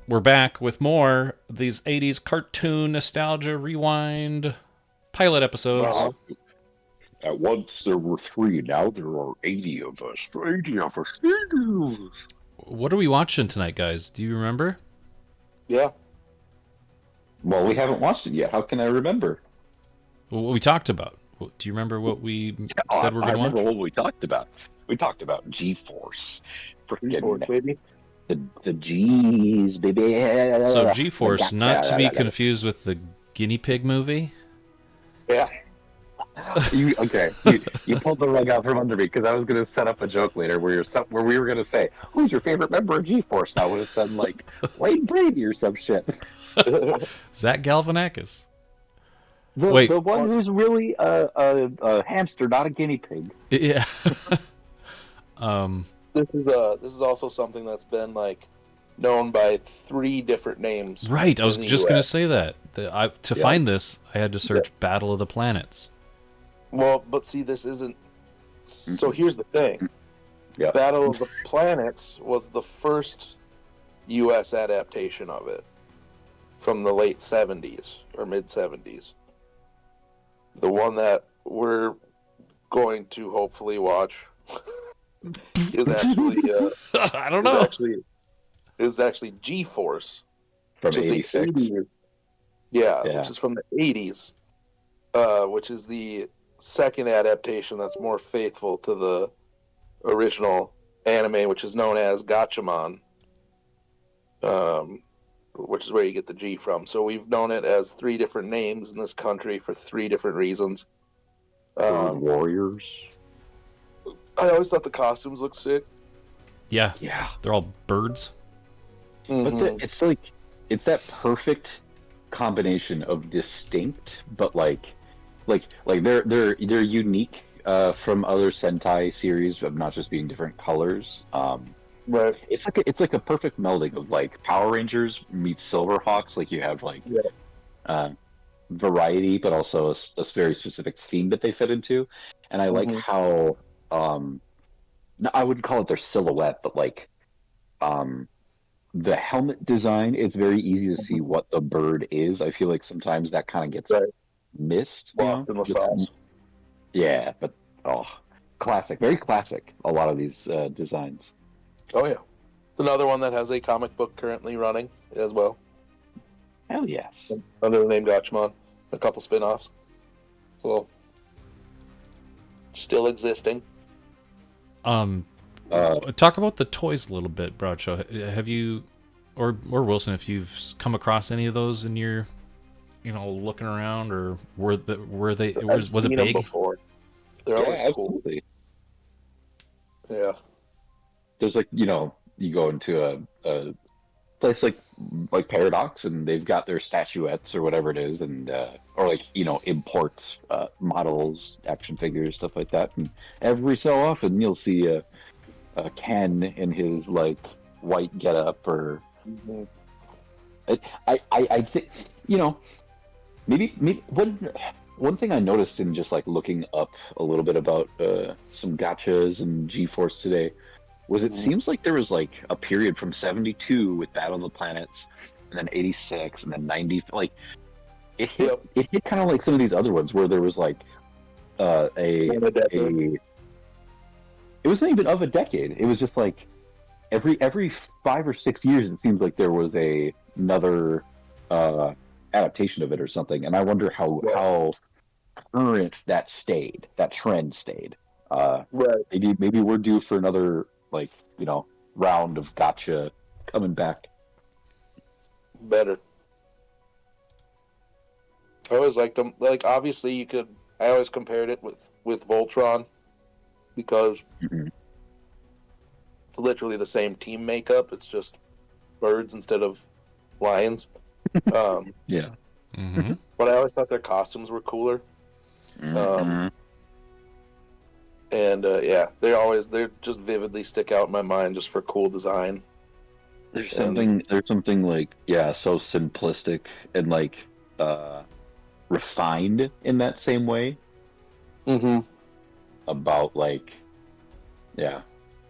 We're back with more of these 80s cartoon nostalgia rewind pilot episodes. Uh, at once there were three, now there are 80 of us. 80 of us. What are we watching tonight, guys? Do you remember? Yeah. Well, we haven't watched it yet. How can I remember? What we talked about? Do you remember what we Oh, said we're I going to remember watch? what we talked about. We talked about G-Force. Report, Freaking baby. the G's, baby. So, The G-Force, not to be gotcha. confused with the guinea pig movie. Yeah. You pulled the rug out from under me because I was going to set up a joke later where we were going to say, "Who's your favorite member of G-Force?" And I would have said like Wayne Brady or some shit. Zach Galifianakis. The Wait, the one who's really a hamster, not a guinea pig. yeah. um, this is also something that's been like known by three different names right, I was in the just going to US. say that. To Yeah. find this, I had to search Battle of the Planets. Well, but see, this isn't. So here's the thing: Yeah. Battle of the Planets was the first U.S. adaptation of it from the late '70s or mid '70s. The one that we're going to hopefully watch is actually I don't is know. actually G-Force, From which is the '86. 80s. Yeah, Yeah. which is from the 80s, which is the second adaptation that's more faithful to the original anime, which is known as Gatchaman, which is where you get the G from. So we've known it as three different names in this country for three different reasons. Warriors. I always thought the costumes looked sick. Yeah, Yeah. they're all birds. But Mhm. it's like it's that perfect combination of distinct, but like they're unique from other Sentai series of not just being different colors. Right. It's like a perfect melding of like Power Rangers meets Silverhawks. Like you have like Yeah. uh, variety, but also a very specific theme that they fit into. And I like Mhm. how no, I wouldn't call it their silhouette, but like um, the helmet design is very easy to see what the bird is. I feel like sometimes that kind of gets Right. missed, you know? Lost in the sauce. Yeah, but oh, classic, very classic. A lot of these designs. Oh yeah. It's another one that has a comic book currently running as well. Hell yes. Under the name Gatchaman. A couple spin-offs. So still existing. Talk about the toys a little bit, Bradshaw. Have you, or Wilson, if you've come across any of those in your, looking around, or were they I've was seen it them big? before. They're Yeah, always cool. absolutely. Yeah. There's like you go into a place like Paradox, and they've got their statuettes or whatever it is, and or like imports models, action figures, stuff like that. And every so often you'll see a Ken in his like white getup, or Mm-hmm. I think maybe one thing I noticed in just like looking up a little bit about some gotchas and G-Force today was it seems like there was like a period from '72 with Battle of the Planets, and then '86, and then '90. Like Yep. it hit kind of like some of these other ones where there was like uh, a One a decade. a it wasn't even of a decade. It was just like every 5 or 6 years it seems like there was another uh, adaptation of it or something. And I wonder how current that trend stayed. Right. Maybe we're due for another like round of gotcha coming back. Better. I always liked them. Like obviously you could. I always compared it with Voltron because Mhm. it's literally the same team makeup. It's just birds instead of lions. Yeah. Mm-hmm. But I always thought their costumes were cooler. Mhm. And yeah, they're just vividly stick out in my mind just for cool design. There's something like so simplistic and like refined in that same way Mm-hmm. about like yeah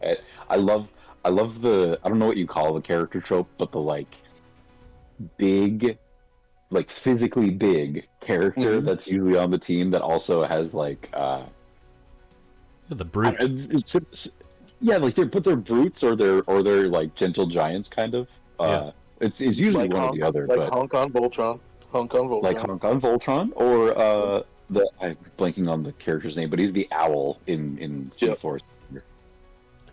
I, I love I love the I don't know what you call the character trope, but the like big, like physically big character that's usually on the team that also has like The brute. yeah, like they're brutes or they're like gentle giants kind of. Yeah. It's usually Like one or Hunk, the other, like but Hunk on Voltron. Hunk on like Voltron. Hong Kong Voltron or I'm blanking on the character's name, but he's the owl in Yep. G-Force.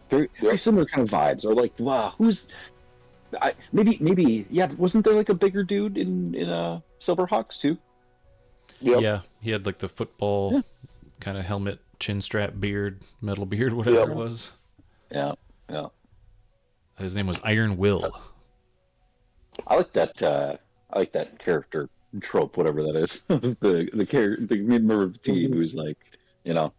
Very Yep. similar kind of vibes. Or like, wow, maybe yeah, wasn't there like a bigger dude in Silverhawks too? Yep. Yeah, he had like the football Yeah. kind of helmet, chin strap, beard, metal beard, whatever Yep. it was. Yeah, yeah. His name was Iron Will. I like that. I like that character trope, whatever that is. the character, the member of the team who's like, you know,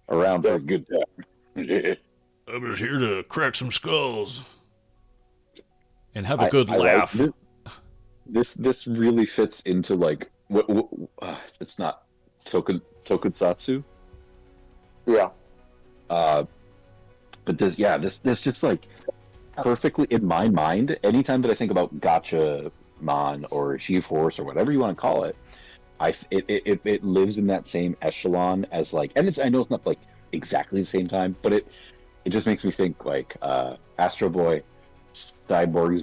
around for a good time. I was here to crack some skulls and have a I good I like laugh. this really fits into like what it's not tokusatsu. Yeah. But this just like perfectly in my mind. Anytime that I think about Gotcha Mon or G-Force or whatever you want to call it, it lives in that same echelon as like, and I know it's not like exactly the same time, but it just makes me think like Astro Boy, Cyborg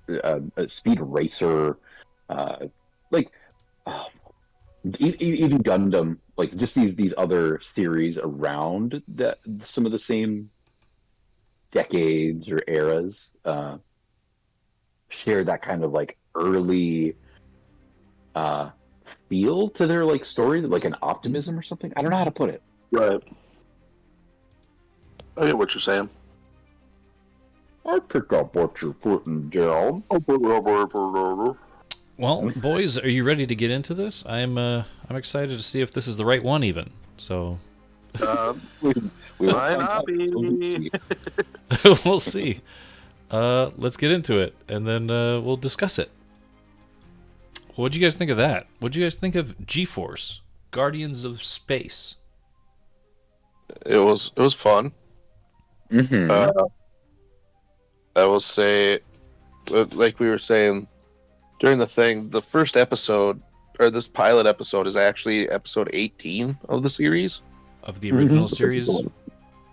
009, Speed Racer, like uh, even Gundam, like just these other series around that some of the same decades or eras share that kind of like early uh, feel to their like story, like an optimism or something. I don't know how to put it. Right. I get what you're saying. I pick up what you're putting down. Well, boys, are you ready to get into this? I'm excited to see if this is the right one, even. So We will Might find not out. be. we'll see. Let's get into it, and then we'll discuss it. What'd you guys think of that? What'd you guys think of G-Force, Guardians of Space? It was fun. Mm-hmm. I will say, like we were saying during the thing, the first episode or this pilot episode is actually episode 18 of the series. Of the original Mhm. series?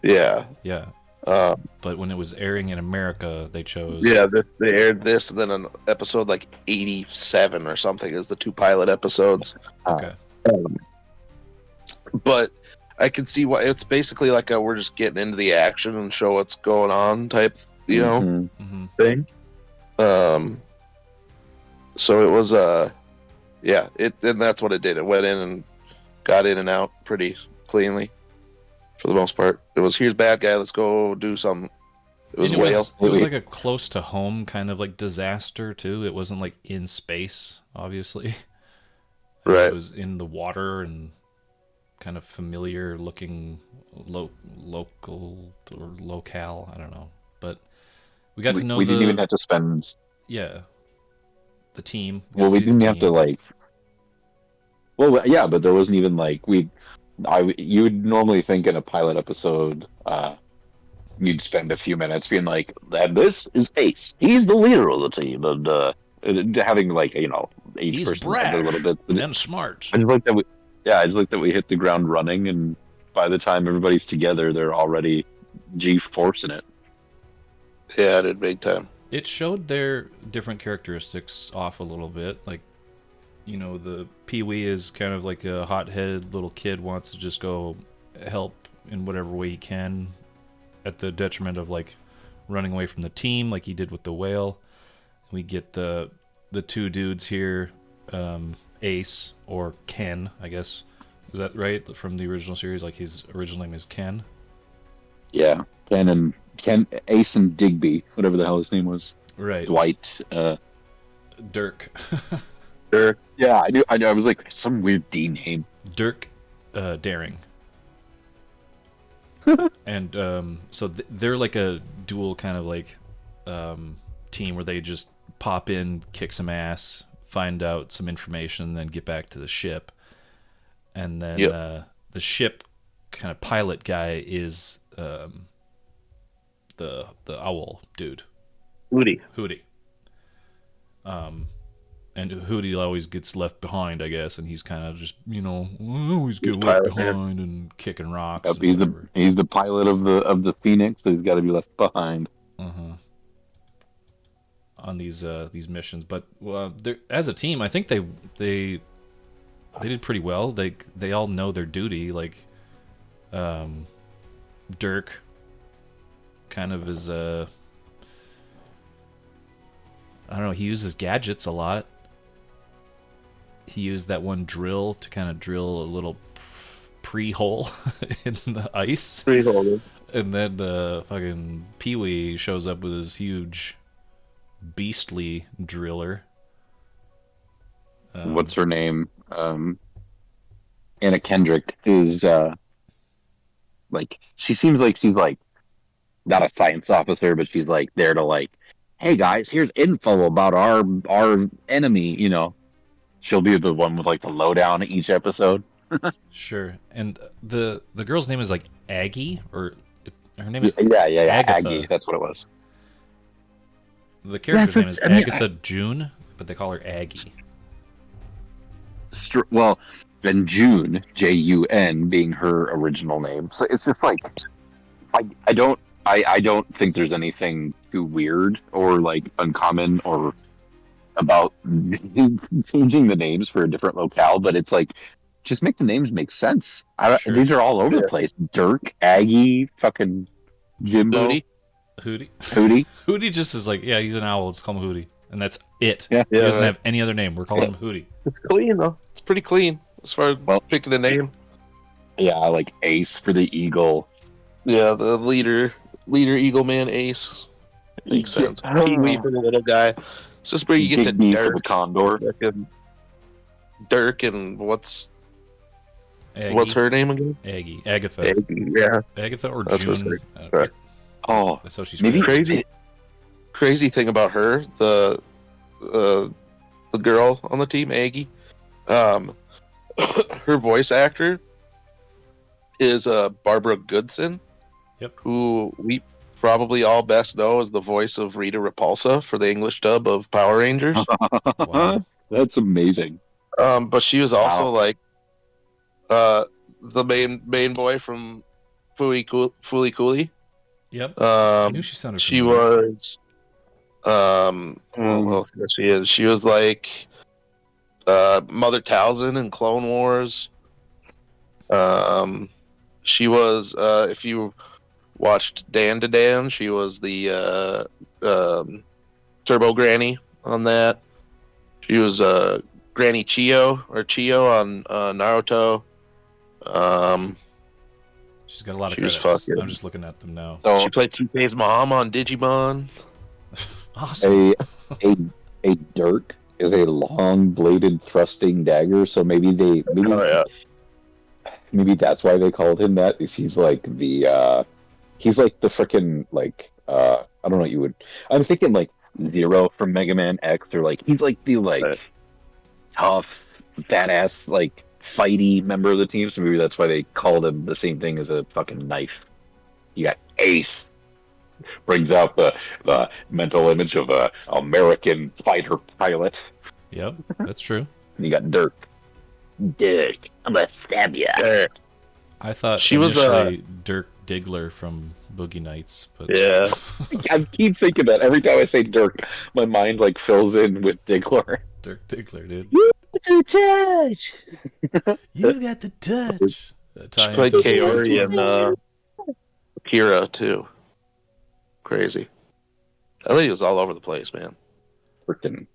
Yeah. Yeah. But when it was airing in America, they chose... Yeah, they aired this, and then an episode like 87 or something is the two pilot episodes. Okay. But I can see why it's basically like a we're just getting into the action and show what's going on type, Mhm. Mm-hmm. thing. So it was yeah, and that's what it did. It went in and got in and out pretty cleanly for the most part. It was here's bad guy, let's go do something. It was And whale. it was like a close to home kind of like disaster too. It wasn't like in space, obviously. Right. It was in the water and kind of familiar looking local or locale. I don't know, but we got to know we didn't even have to spend. the team. Well, we didn't have to like. Well, yeah, but there wasn't even like you would normally think in a pilot episode, you'd spend a few minutes being like, "And this is Ace. He's the leader of the team," and having like each He's person have their little brash bit. and smart. I just like that I just like that we hit the ground running, and by the time everybody's together, they're already G-forcing it. Yeah, it did big time. It showed their different characteristics off a little bit. Like, the Pee-wee is kind of like a hot-headed little kid, wants to just go help in whatever way he can, at the detriment of like running away from the team, like he did with the whale. We get the two dudes here, Ace or Ken, I guess. Is that right? From the original series, like his original name is Ken. Yeah, Ken, Ace and Digby, whatever the hell his name was. Right. Dwight. Dirk. Dirk. Yeah, I knew. I was like some weird D name. Dirk Daring. And so they're like a dual kind of like team where they just pop in, kick some ass, find out some information, then get back to the ship. And then the ship kind of pilot guy is the owl dude. Hootie. Hootie. And Hootie always gets left behind, I guess, and he's kind of just, I always get He's left pilot, man. behind and kicking rocks. Yep, And he's whatever. the pilot of the Phoenix, so he's got to be left behind. On these missions, but as a team, I think they did pretty well. They all know their duty. Like, Dirk, kind of is I don't know. He uses gadgets a lot. He used that one drill to kind of drill a little pre-hole in the ice. Pre-hole. And then fucking Pee-wee shows up with his huge beastly driller. What's her name? Anna Kendrick is like, she seems like she's like not a science officer, but she's like there to like, hey guys, here's info about our enemy. She'll be the one with like the lowdown each episode. Sure. And the girl's name is like Aggie, or her name is Yeah, Agatha. Aggie. That's what it was. The character's Yeah, name is I mean, Agatha June, but they call her Aggie. Well, then June, Jun, being her original name. So it's just like, I don't think there's anything too weird or like uncommon or about changing the names for a different locale, but it's like, just make the names make sense. Sure. These are all over the place. Dirk, Aggie, fucking Jimbo, Hootie. Hootie just is like, yeah, he's an owl. Let's call him Hootie. And that's it. Yeah. He doesn't have any other name. We're calling him Hootie. It's clean though. It's pretty clean as far as picking a name. Yeah, like Ace for the eagle. Yeah, the leader Eagle Man Ace. Makes sense. Pee-wee for the little guy. It's just where you get Big to D for the Dirk. condor. Dirk and what's Aggie. her name again? Aggie. Agatha. Aggie, yeah. Agatha or That's what June. Right. Oh, That's how she's maybe Crazy thing about her, the girl on the team, Aggie, her voice actor is Barbara Goodson. Yep. Who we probably all best know as the voice of Rita Repulsa for the English dub of Power Rangers. Wow. That's amazing. But she was also like the main boy from Fooly Cooley. Yep. I knew she sounded She familiar. was well, she is. She was like Mother Talzin in Clone Wars. She was if you watched Dan to Dan, she was the Turbo Granny on that. She was Granny Chio on Naruto. She's got a lot of she was credits. fucking- I'm just looking at them now. So She played TK's mom on Digimon. Awesome. a dirk is a long-bladed thrusting dagger. So maybe maybe that's why they called him that. Is he's like the frickin' like I don't know what you would. I'm thinking like Zero from Mega Man X, or like he's like the like tough, badass like fighty member of the team. So maybe that's why they called him the same thing as a fucking knife. You got Ace. Brings out the mental image of a American fighter pilot. Yep, that's true. And you got Dirk. Dirk, I'm gonna stab you. I thought She was, initially Dirk Diggler from Boogie Nights, but Yeah. I keep thinking that every time I say Dirk, my mind like fills in with Diggler. Dirk Diggler, dude. Touch. You got the touch. She played Kaori and Kira too. Crazy. I think it was all over the place, man. Freaking.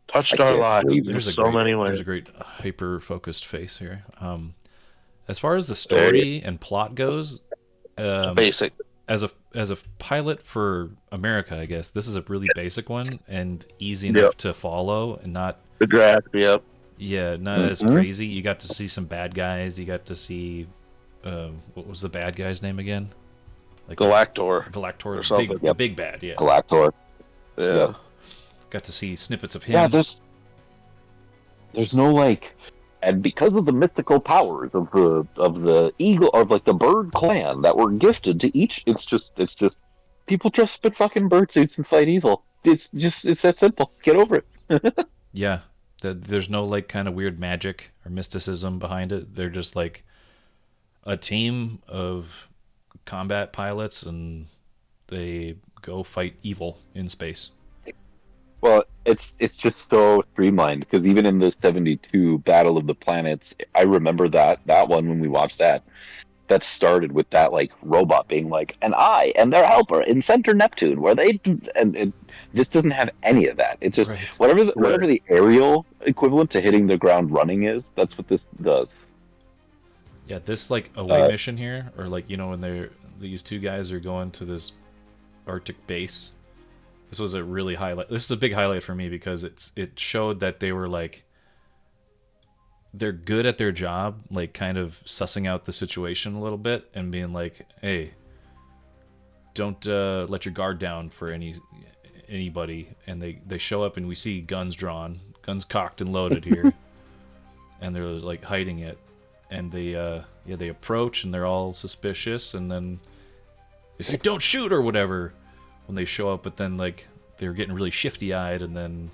Touched I our can't lives believe in There's a so great, many there's ways. a great hyper-focused face here. As far as the story and plot goes, Basic. as a pilot for America, I guess this is a really basic one and easy enough to follow, and not The draft, yep. not as crazy. You got to see some bad guys. You got to see what was the bad guy's name again? Like Galactor. Galactor, or the something. big, the big bad. Yeah, Galactor. Yeah. Yep. got to see snippets of him. Yeah, there's no like, and because of the mythical powers of the eagle, of like the bird clan that were gifted to each, it's just people dress up in fucking bird suits and fight evil. it's that simple. Get over it. Yeah, there's no like kind of weird magic or mysticism behind it. They're just like a team of combat pilots, and they go fight evil in space. Well, it's just so streamlined because even in the '72 Battle of the Planets, I remember that one when we watched that. That started with that like robot being like, and I am their helper in Center Neptune, where they and it just doesn't have any of that. It's just Right. whatever the aerial equivalent to hitting the ground running is. That's what this does. Yeah, this like away Uh, mission here, or like when these two guys are going to this Arctic base. This was a really highlight. This is a big highlight for me because it showed that they were like they're good at their job, like kind of sussing out the situation a little bit and being like, hey, don't let your guard down for anybody. And they show up and we see guns drawn, guns cocked and loaded here, and they're like hiding it. And they approach and they're all suspicious, and then they say don't shoot or whatever when they show up. But then like they're getting really shifty eyed, and then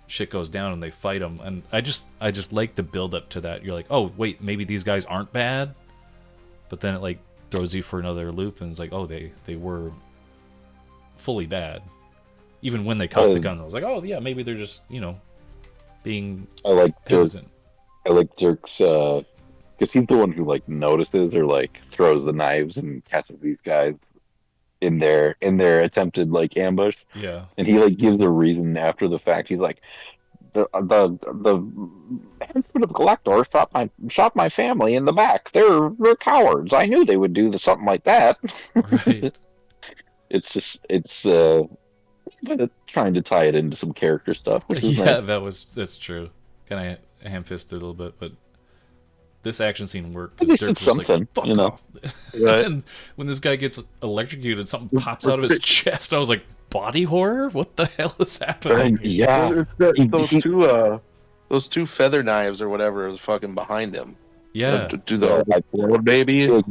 shit goes down and they fight them. And I just like the build up to that. You're like, oh wait, maybe these guys aren't bad, but then it like throws you for another loop, and it's like, oh, they were fully bad. Even when they cocked the guns, I was like, oh yeah, maybe they're just being hesitant. I like Dirk's because he's the one who like notices or like throws the knives and catches these guys in their attempted like ambush. Yeah. And he like gives a reason after the fact. He's like, the henchmen of Galactor shot my family in the back. They're cowards. I knew they would do something like that. Right. it's trying to tie it into some character stuff, which is Yeah, nice. that's true. Kind of ham-fisted a little bit, but this action scene worked At because least Dirk it's was just something, like, fuck you know. off. Right. And when this guy gets electrocuted, something pops out of his chest. I was like, body horror? What the hell is happening? Yeah, Those two feather knives or whatever is fucking behind him. Yeah. Do the explode, baby?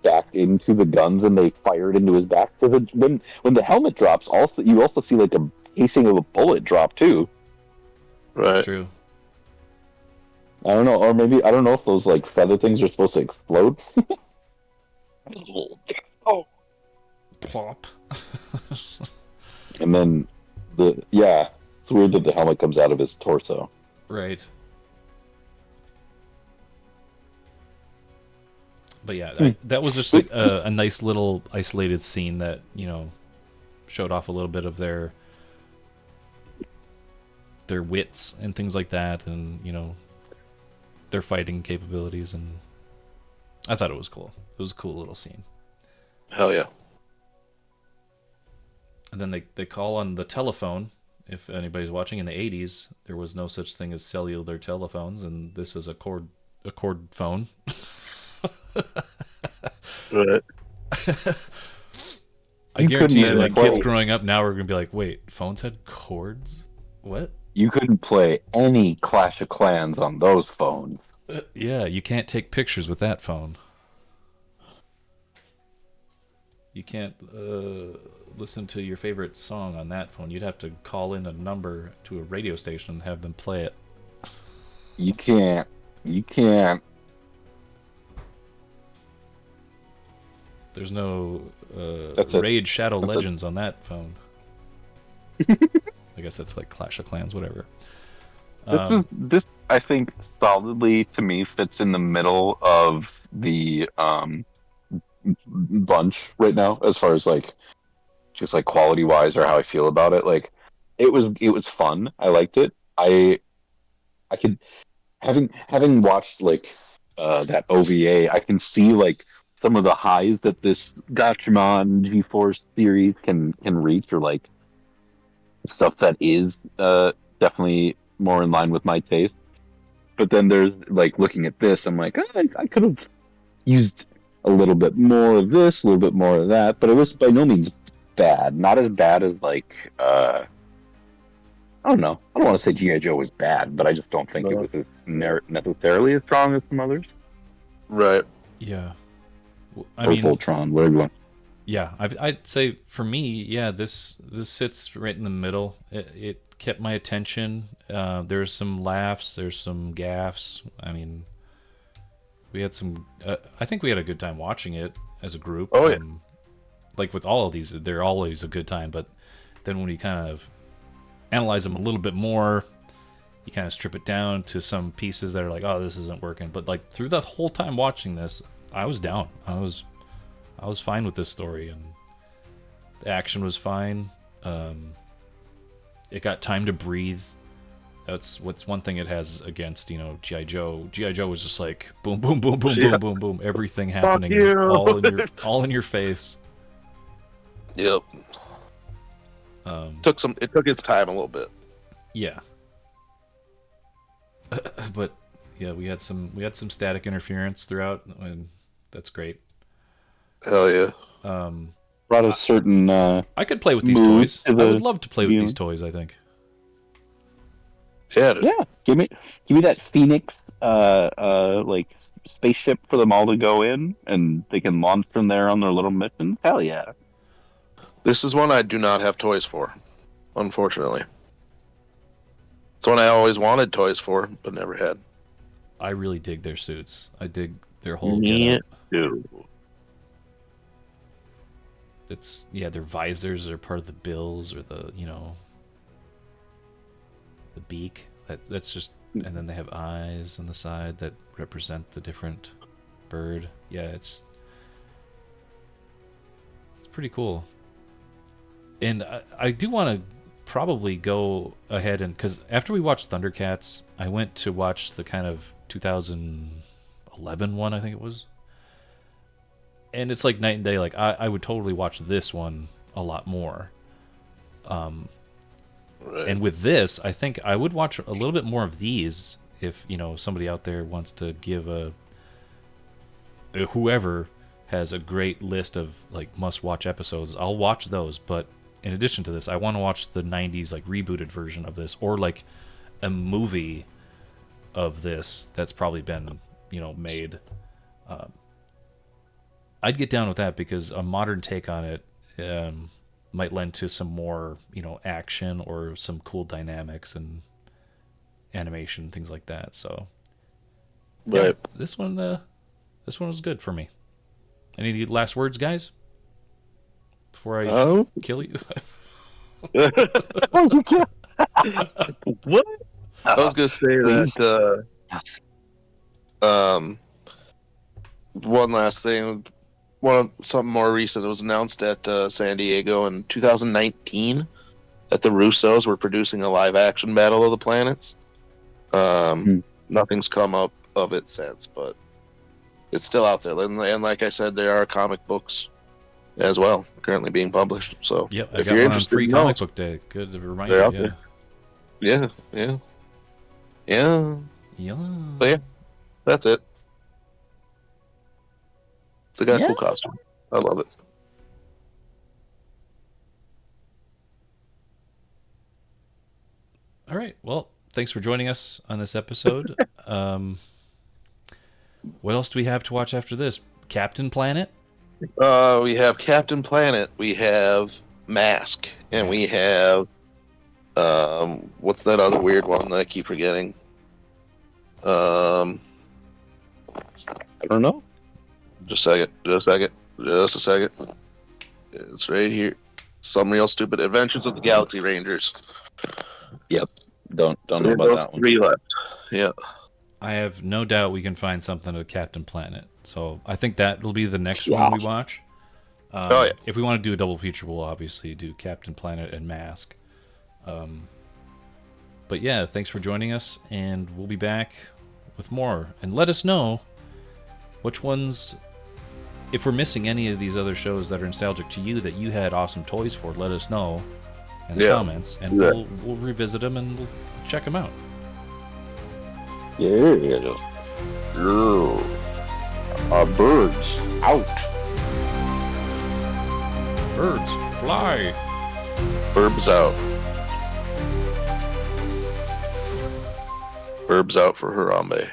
back into the guns and they fire it into his back. So when the helmet drops, you also see like a casing of a bullet drop too. Right. That's true. I don't know, or maybe I don't know if those like feather things are supposed to explode. Oh, Plop. and then it's weird that the helmet comes out of his torso. Right. But yeah, that was just like a nice little isolated scene that showed off a little bit of their wits and things like that, and their fighting capabilities, and I thought it was cool. It was a cool little scene. Hell yeah. And then they call on the telephone. If anybody's watching, in the 80s, there was no such thing as cellular telephones, and this is a cord phone. Right. I guarantee you, like kids growing up now are gonna be like, "Wait, phones had cords? What?" You couldn't play any Clash of Clans on those phones. Yeah, you can't take pictures with that phone. You can't listen to your favorite song on that phone. You'd have to call in a number to a radio station and have them play it. You can't. There's no That's it. Raid Shadow That's Legends on that phone. I guess that's like Clash of Clans, whatever. This I think solidly to me fits in the middle of the bunch right now as far as like just like quality wise or how I feel about it. Like it was fun. I liked it. I could having watched like that OVA, I can see like some of the highs that this Gatchaman GeForce series can reach, or like stuff that is definitely more in line with my taste. But then there's like looking at this, I'm like, I could have used a little bit more of this, a little bit more of that, but it was by no means bad. Not as bad as like I don't know. I don't want to say G.I. Joe was bad, but I just don't think it was as necessarily as strong as some others. Right. Yeah. Or Voltron, whatever you want. Yeah, I'd say for me, yeah, this sits right in the middle. It kept my attention. There's some laughs, there's some gaffs. I mean, we had some. I think we had a good time watching it as a group. Oh yeah. Like with all of these, they're always a good time. But then when you kind of analyze them a little bit more, you kind of strip it down to some pieces that are like, oh, this isn't working. But like through the whole time watching this, I was down. I was fine with this story, and the action was fine. It got time to breathe. That's what's one thing it has against, G.I. Joe. G.I. Joe was just like boom, boom, boom, boom, boom, boom, boom, everything happening all in your face. Yep. It took its time a little bit. Yeah. But yeah, we had some static interference throughout, and that's great. Hell yeah. Brought a certain. I could play with these toys. I would love to play with these toys, I think. Yeah. Yeah. Give me that Phoenix like spaceship for them all to go in, and they can launch from there on their little mission. Hell yeah. This is one I do not have toys for, unfortunately. It's one I always wanted toys for, but never had. I really dig their suits. I dig their whole Me getup. too. Their visors are part of the bills, or the the beak. That's just, and then they have eyes on the side that represent the different bird. Yeah, it's pretty cool. And I do want to probably go ahead and, because after we watched Thundercats, I went to watch the kind of 2011 one, I think it was. And it's like night and day. Like I would totally watch this one a lot more. Right. And with this, I think I would watch a little bit more of these if somebody out there wants to give whoever has a great list of like must-watch episodes. I'll watch those, but in addition to this, I want to watch the 90s like rebooted version of this, or like a movie of this that's probably been made. I'd get down with that, because a modern take on it might lend to some more action or some cool dynamics and animation, things like that. So Right. yeah, this one was good for me. Any last words, guys, before I kill you? What? I was gonna say that. One last thing. Something more recent. It was announced at San Diego in 2019 that the Russos were producing a live-action Battle of the Planets. Nothing's come up of it since, but it's still out there. And like I said, there are comic books as well currently being published. So Yep, I if got you're one on interested, Free in Comic those, Book Day. Good to remind They're out you. there. Yeah. Yeah. But yeah, that's it. They got Yeah. cool costume. I love it. All right. Well, thanks for joining us on this episode. What else do we have to watch after this? Captain Planet? We have Captain Planet. We have Mask, and we have what's that other weird one that I keep forgetting? I don't know. Just a second. It's right here. Some real stupid Adventures of the Galaxy Rangers. Yep. Don't know about Those that one. 3 left. Yeah. I have no doubt we can find something with Captain Planet. So I think that will be the next one we watch. Oh, yeah. If we want to do a double feature, we'll obviously do Captain Planet and Mask. But yeah, thanks for joining us, and we'll be back with more. And let us know which ones, if we're missing any of these other shows that are nostalgic to you that you had awesome toys for, let us know in the comments, and we'll revisit them and we'll check them out. Yeah. Birds out. Birds, fly! Burbs out. Burbs out for Harambe.